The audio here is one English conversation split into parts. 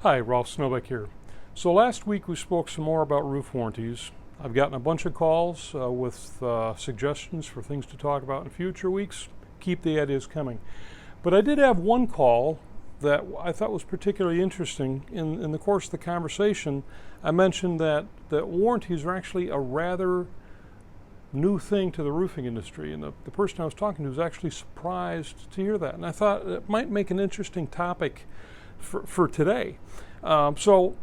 Hi, Rolf Snobeck here. So last week we spoke some more about roof warranties. I've gotten a bunch of calls with suggestions for things to talk about in future weeks. Keep the ideas coming. But I did have one call that I thought was particularly interesting. In the course of the conversation, I mentioned that warranties are actually a rather new thing to the roofing industry, and the person I was talking to was actually surprised to hear that. And I thought it might make an interesting topic for today. So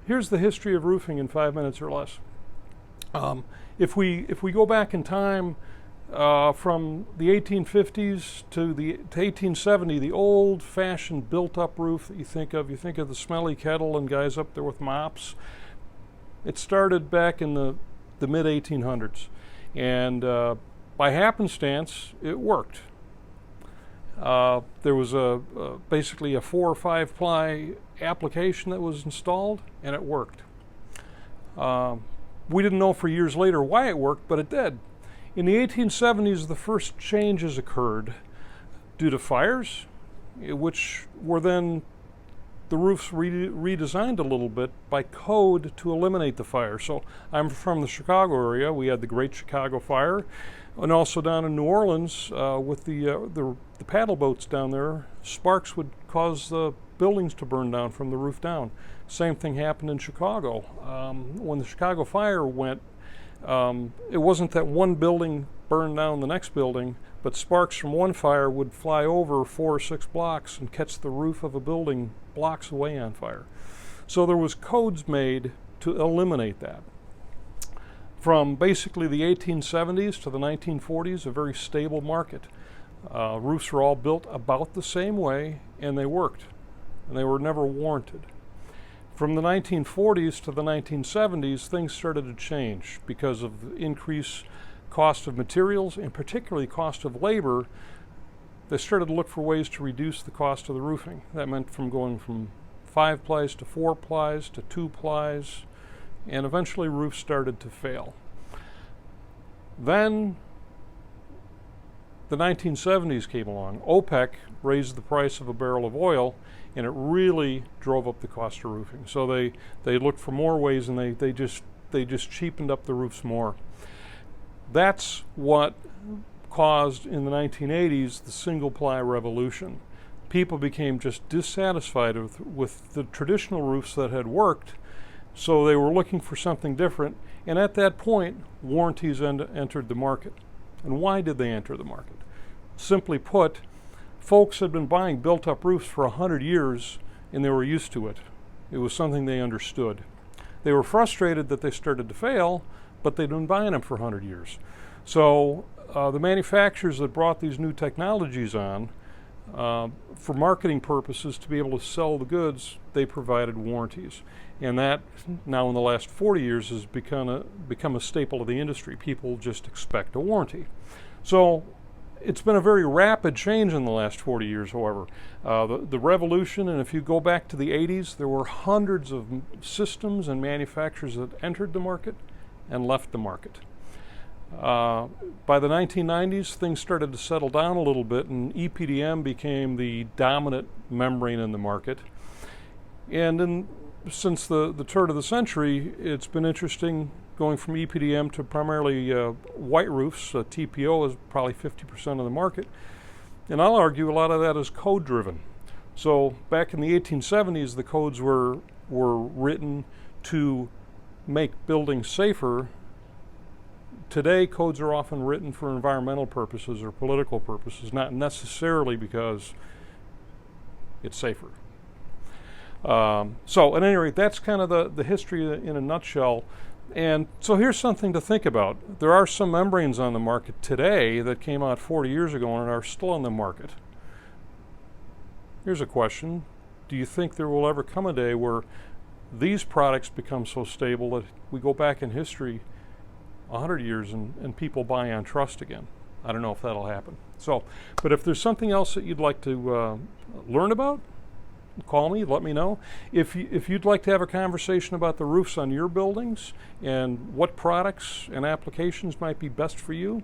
here's the history of roofing in 5 minutes or less. If we go back in time from the 1850s to 1870, the old-fashioned built-up roof that you think of the smelly kettle and guys up there with mops. It started back in the mid-1800s, and by happenstance, it worked. There was basically a 4 or 5 ply application that was installed, and it worked. We didn't know for years later why it worked, but it did. In the 1870s, the first changes occurred due to fires, which were then the roofs redesigned a little bit by code to eliminate the fire. So I'm from the Chicago area. We had the Great Chicago Fire, and also down in New Orleans with the paddle boats down there, sparks would cause the buildings to burn down from the roof down. Same thing happened in Chicago. When the Chicago Fire went, it wasn't that one building burned down the next building, but sparks from one fire would fly over 4 or 6 blocks and catch the roof of a building blocks away on fire. So there was codes made to eliminate that. From basically the 1870s to the 1940s, a very stable market. Roofs were all built about the same way, and they worked, and they were never warranted. From the 1940s to the 1970s, things started to change because of the increased cost of materials and particularly cost of labor. They started to look for ways to reduce the cost of the roofing. That meant from going from 5 plies to 4 plies to 2 plies, and eventually roofs started to fail. Then the 1970s came along. OPEC raised the price of a barrel of oil, and it really drove up the cost of roofing. So they looked for more ways, and they just cheapened up the roofs more. That's what caused in the 1980s the single ply revolution. People became just dissatisfied with the traditional roofs that had worked, so they were looking for something different, and at that point warranties entered the market. And why did they enter the market? Simply put, folks had been buying built-up roofs for 100 years, and they were used to it. It was something they understood. They were frustrated that they started to fail, but they'd been buying them for 100 years. So the manufacturers that brought these new technologies on, for marketing purposes, to be able to sell the goods, they provided warranties. And that, now in the last 40 years, has become a staple of the industry. People just expect a warranty. So it's been a very rapid change in the last 40 years, however. The revolution, and if you go back to the 80s, there were hundreds of systems and manufacturers that entered the market and left the market. By the 1990s, things started to settle down a little bit, and EPDM became the dominant membrane in the market. And since the turn of the century, it's been interesting going from EPDM to primarily white roofs. TPO is probably 50% of the market. And I'll argue a lot of that is code-driven. So back in the 1870s, the codes were written to make buildings safer. Today, codes are often written for environmental purposes or political purposes, not necessarily because it's safer. So at any rate, that's kind of the history in a nutshell. And so here's something to think about. There are some membranes on the market today that came out 40 years ago and are still on the market. Here's a question. Do you think there will ever come a day where these products become so stable that we go back in history 100 years and people buy on trust again? I don't know if that'll happen. So, but if there's something else that you'd like to learn about, call me, let me know. If you'd like to have a conversation about the roofs on your buildings and what products and applications might be best for you,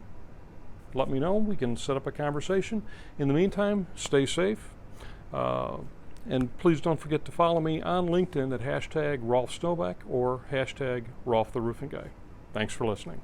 let me know. We can set up a conversation. In the meantime, stay safe. And please don't forget to follow me on LinkedIn at #Rolf Snobeck or #Rolf the Roofing Guy. Thanks for listening.